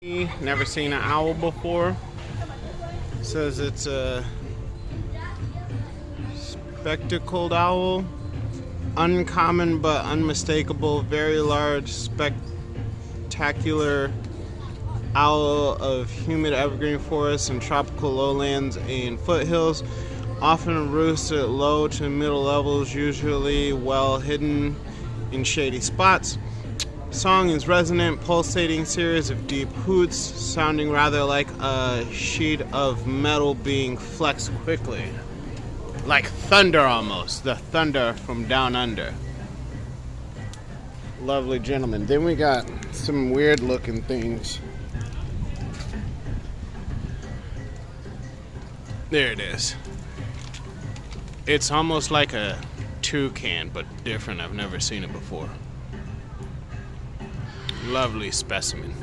Never seen an owl before. It says it's a spectacled owl. Uncommon but unmistakable, very large, spectacular owl of humid evergreen forests and tropical lowlands and foothills. Often roosts at low to middle levels, usually well hidden in shady spots. Song is resonant, pulsating series of deep hoots, sounding rather like a sheet of metal being flexed quickly. Like thunder almost, the thunder from down under. Lovely gentleman. Then we got some weird looking things. There it is. It's almost like a toucan, but different. I've never seen it before. Lovely specimen.